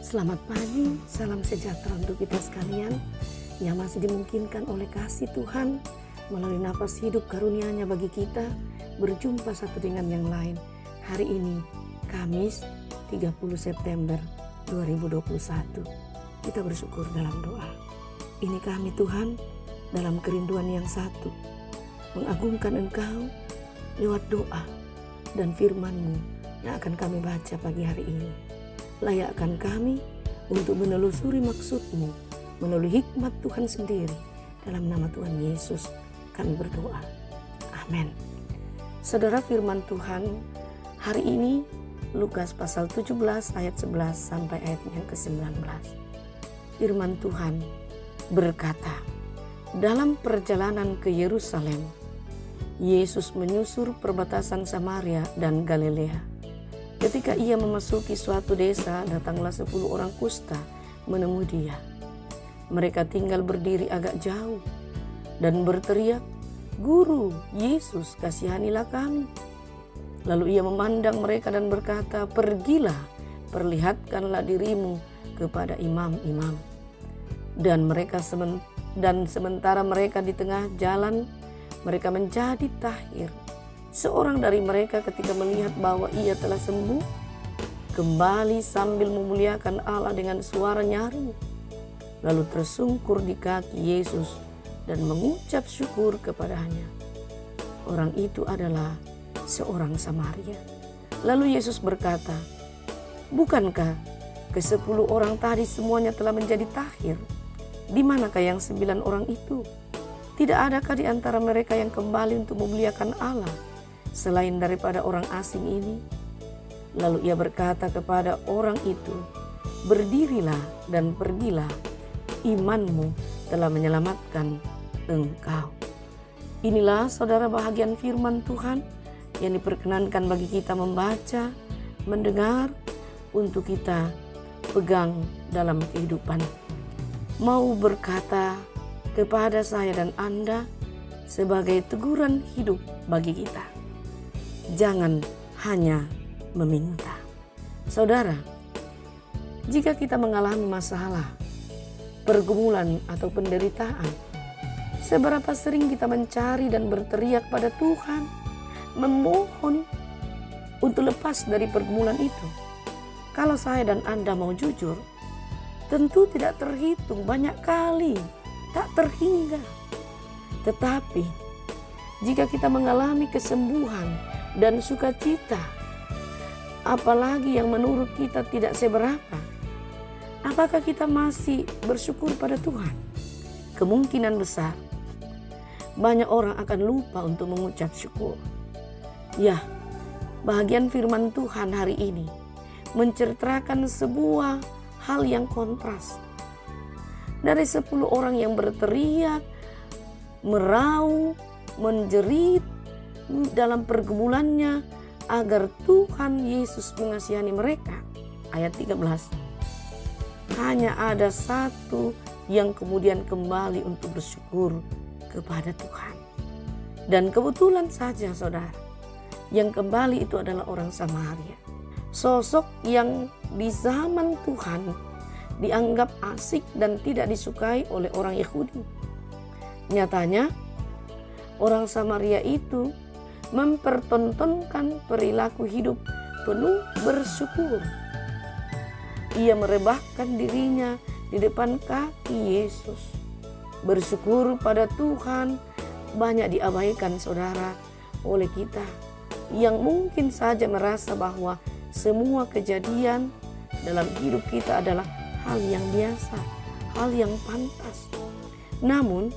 Selamat pagi, salam sejahtera untuk kita sekalian yang masih dimungkinkan oleh kasih Tuhan melalui nafas hidup karunia-Nya bagi kita berjumpa satu dengan yang lain. Hari ini Kamis 30 September 2021. Kita bersyukur dalam doa. Ini kami Tuhan dalam kerinduan yang satu, mengagungkan Engkau lewat doa dan firman-Mu yang akan kami baca pagi hari ini. Layakkan kami untuk menelusuri maksud-Mu melalui hikmat Tuhan sendiri. Dalam nama Tuhan Yesus kami berdoa. Amin. Saudara, firman Tuhan hari ini Lukas pasal 17 ayat 11 sampai ayat yang ke-19. Firman Tuhan berkata, dalam perjalanan ke Yerusalem, Yesus menyusur perbatasan Samaria dan Galilea. Ketika ia memasuki suatu desa, datanglah 10 orang kusta menemui dia. Mereka tinggal berdiri agak jauh dan berteriak, "Guru, Yesus, kasihanilah kami." Lalu ia memandang mereka dan berkata, "Pergilah, perlihatkanlah dirimu kepada imam-imam." Dan sementara mereka di tengah jalan, mereka menjadi tahir. Seorang dari mereka ketika melihat bahwa ia telah sembuh, kembali sambil memuliakan Allah dengan suara nyaring. Lalu tersungkur di kaki Yesus dan mengucap syukur kepadanya. Orang itu adalah seorang Samaria. Lalu Yesus berkata, "Bukankah ke-10 orang tadi semuanya telah menjadi tahir? Di manakah yang 9 orang itu? Tidak adakah di antara mereka yang kembali untuk memuliakan Allah selain daripada orang asing ini?" Lalu ia berkata kepada orang itu, "Berdirilah dan pergilah, imanmu telah menyelamatkan engkau." Inilah saudara bahagian firman Tuhan yang diperkenankan bagi kita membaca, mendengar, untuk kita pegang dalam kehidupan. Mau berkata kepada saya dan Anda sebagai teguran hidup bagi kita. Jangan hanya meminta. Saudara, jika kita mengalami masalah, pergumulan atau penderitaan, seberapa sering kita mencari dan berteriak pada Tuhan, memohon untuk lepas dari pergumulan itu? Kalau saya dan Anda mau jujur, tentu tidak terhitung, banyak kali, tak terhingga. Tetapi jika kita mengalami kesembuhan dan sukacita, apalagi yang menurut kita tidak seberapa, apakah kita masih bersyukur pada Tuhan? Kemungkinan besar banyak orang akan lupa untuk mengucap syukur. Ya, bahagian firman Tuhan hari ini menceritakan sebuah hal yang kontras. Dari 10 orang yang berteriak, meraung, menjerit dalam pergumulannya agar Tuhan Yesus mengasihani mereka. Ayat 13. Hanya ada satu yang kemudian kembali untuk bersyukur kepada Tuhan. Dan kebetulan saja saudara, yang kembali itu adalah orang Samaria. Sosok yang di zaman Tuhan dianggap asik dan tidak disukai oleh orang Yahudi. Nyatanya, orang Samaria itu mempertontonkan perilaku hidup penuh bersyukur. Ia merebahkan dirinya di depan kaki Yesus. Bersyukur pada Tuhan banyak diabaikan saudara oleh kita yang mungkin saja merasa bahwa semua kejadian dalam hidup kita adalah hal yang biasa, hal yang pantas. Namun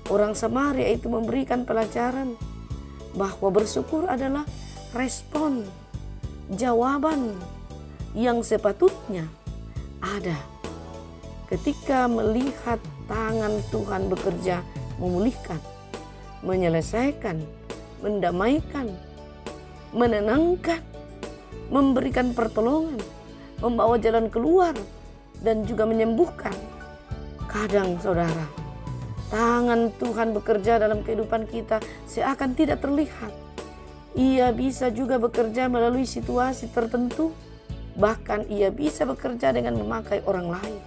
orang Samaria itu memberikan pelajaran bahwa bersyukur adalah respon, jawaban yang sepatutnya ada ketika melihat tangan Tuhan bekerja memulihkan, menyelesaikan, mendamaikan, menenangkan, memberikan pertolongan, membawa jalan keluar, dan juga menyembuhkan. Kadang saudara, tangan Tuhan bekerja dalam kehidupan kita seakan tidak terlihat. Ia bisa juga bekerja melalui situasi tertentu Bahkan ia bisa bekerja dengan memakai orang lain.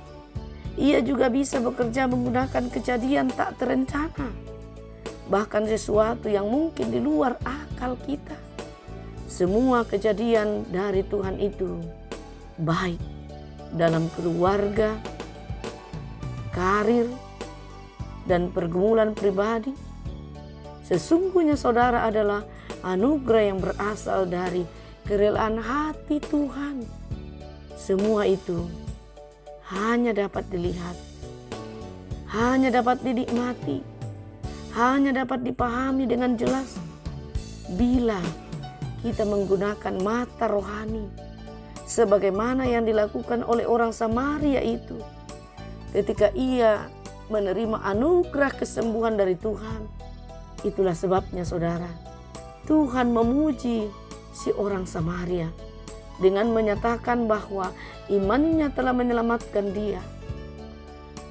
Ia juga bisa bekerja menggunakan kejadian tak terencana. Bahkan sesuatu yang mungkin di luar akal kita. Semua kejadian dari Tuhan itu baik dalam keluarga, karir, dan pergumulan pribadi. Sesungguhnya saudara adalah anugerah yang berasal dari kerelaan hati Tuhan. Semua itu hanya dapat dilihat, hanya dapat dinikmati, hanya dapat dipahami dengan jelas bila kita menggunakan mata rohani, sebagaimana yang dilakukan oleh orang Samaria itu ketika ia menerima anugerah kesembuhan dari Tuhan. Itulah sebabnya saudara, Tuhan memuji si orang Samaria dengan menyatakan bahwa imannya telah menyelamatkan dia.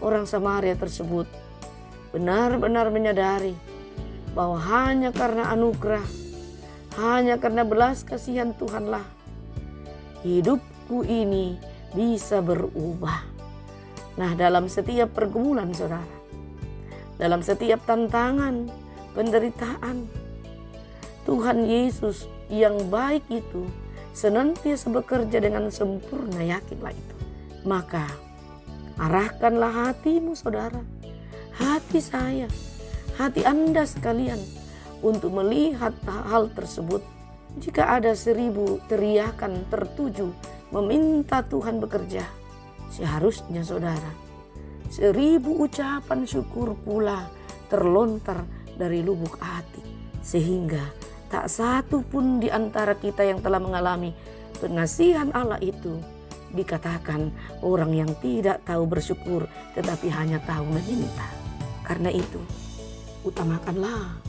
Orang Samaria tersebut benar-benar menyadari bahwa hanya karena anugerah, hanya karena belas kasihan Tuhanlah hidupku ini bisa berubah. Nah, dalam setiap pergumulan saudara, dalam setiap tantangan, penderitaan, Tuhan Yesus yang baik itu senantiasa bekerja dengan sempurna, yakinlah itu. Maka arahkanlah hatimu saudara, hati saya, hati Anda sekalian untuk melihat hal tersebut. Jika ada 1000 teriakan tertuju meminta Tuhan bekerja, seharusnya saudara 1000 ucapan syukur pula terlontar dari lubuk hati, sehingga tak satu pun di antara kita yang telah mengalami pengasihan Allah itu dikatakan orang yang tidak tahu bersyukur tetapi hanya tahu meminta. Karena itu, utamakanlah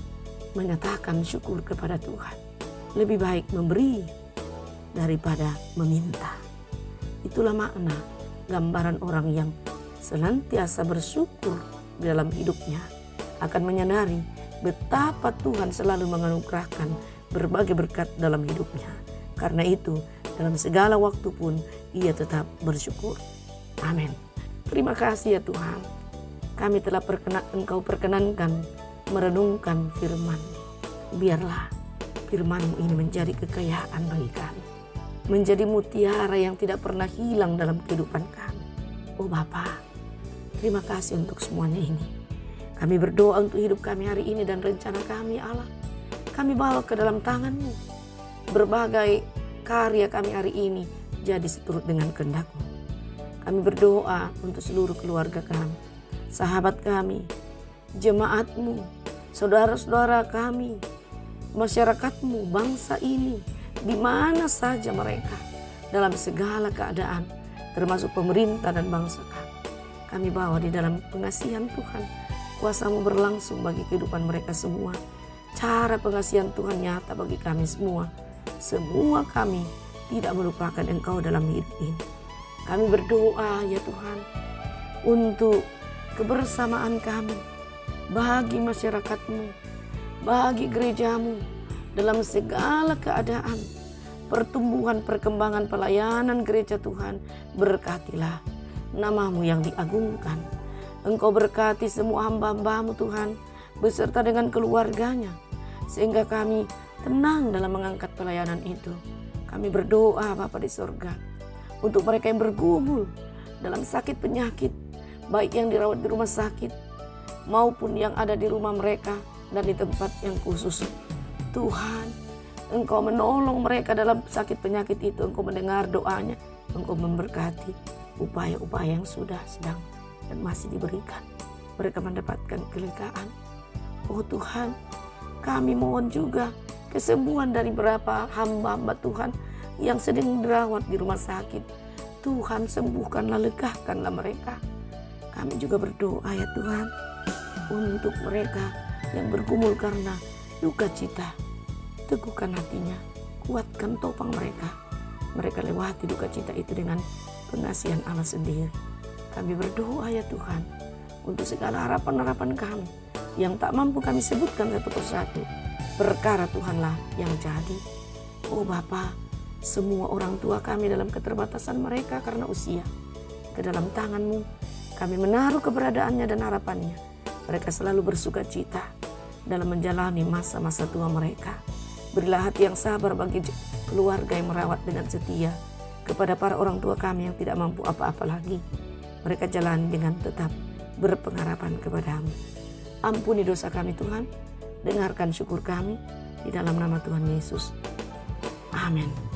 menyatakan syukur kepada Tuhan. Lebih baik memberi daripada meminta. Itulah makna gambaran orang yang senantiasa bersyukur dalam hidupnya, akan menyadari betapa Tuhan selalu menganugerahkan berbagai berkat dalam hidupnya. Karena itu, dalam segala waktu pun ia tetap bersyukur. Amin. Terima kasih ya Tuhan. Kami telah Engkau perkenankan merenungkan firman. Biarlah firman-Mu ini menjadi kekayaan bagi kami. Menjadi mutiara yang tidak pernah hilang dalam kehidupan kami. Oh Bapa, terima kasih untuk semuanya ini. Kami berdoa untuk hidup kami hari ini dan rencana kami Allah. Kami bawa ke dalam tangan-Mu. Berbagai karya kami hari ini jadi seturut dengan kehendak-Mu. Kami berdoa untuk seluruh keluarga kami, sahabat kami, jemaat-Mu, saudara-saudara kami, masyarakat-Mu, bangsa ini, di mana saja mereka, dalam segala keadaan, termasuk pemerintah dan bangsa kami. Kami bawa di dalam pengasihan Tuhan. Kuasa-Mu berlangsung bagi kehidupan mereka semua. Cara pengasihan Tuhan nyata bagi kami semua. Semua kami tidak melupakan Engkau dalam hidup ini. Kami berdoa ya Tuhan untuk kebersamaan kami bagi masyarakat-Mu, bagi gereja-Mu dalam segala keadaan. Pertumbuhan, perkembangan, pelayanan gereja Tuhan, berkatilah nama-Mu yang diagungkan. Engkau berkati semua hamba-hamba-Mu Tuhan, beserta dengan keluarganya, sehingga kami tenang dalam mengangkat pelayanan itu. Kami berdoa Bapa di sorga, untuk mereka yang bergumul dalam sakit penyakit, baik yang dirawat di rumah sakit, maupun yang ada di rumah mereka dan di tempat yang khusus. Tuhan, Engkau menolong mereka dalam sakit penyakit itu, Engkau mendengar doanya, Engkau memberkati upaya-upaya yang sudah, sedang, dan masih diberikan. Mereka mendapatkan kelegaan. Oh Tuhan, kami mohon juga kesembuhan dari beberapa hamba-hamba Tuhan yang sedang dirawat di rumah sakit. Tuhan, sembuhkanlah, legahkanlah mereka. Kami juga berdoa ya Tuhan, untuk mereka yang bergumul karena duka cita. Teguhkan hatinya, kuatkan topang mereka. Mereka lewati duka cita itu dengan pengasihan Allah sendiri. Kami berdoa ya Tuhan, untuk segala harapan-harapan kami yang tak mampu kami sebutkan satu persatu. Perkara Tuhanlah yang jadi. Oh Bapa, semua orang tua kami dalam keterbatasan mereka karena usia. Ke dalam tangan-Mu kami menaruh keberadaannya dan harapannya. Mereka selalu bersuka cita dalam menjalani masa-masa tua mereka. Berilah hati yang sabar bagi keluarga yang merawat dengan setia. Kepada para orang tua kami yang tidak mampu apa-apa lagi, mereka jalani dengan tetap berpengharapan kepada-Mu. Ampuni dosa kami Tuhan, dengarkan syukur kami di dalam nama Tuhan Yesus. Amin.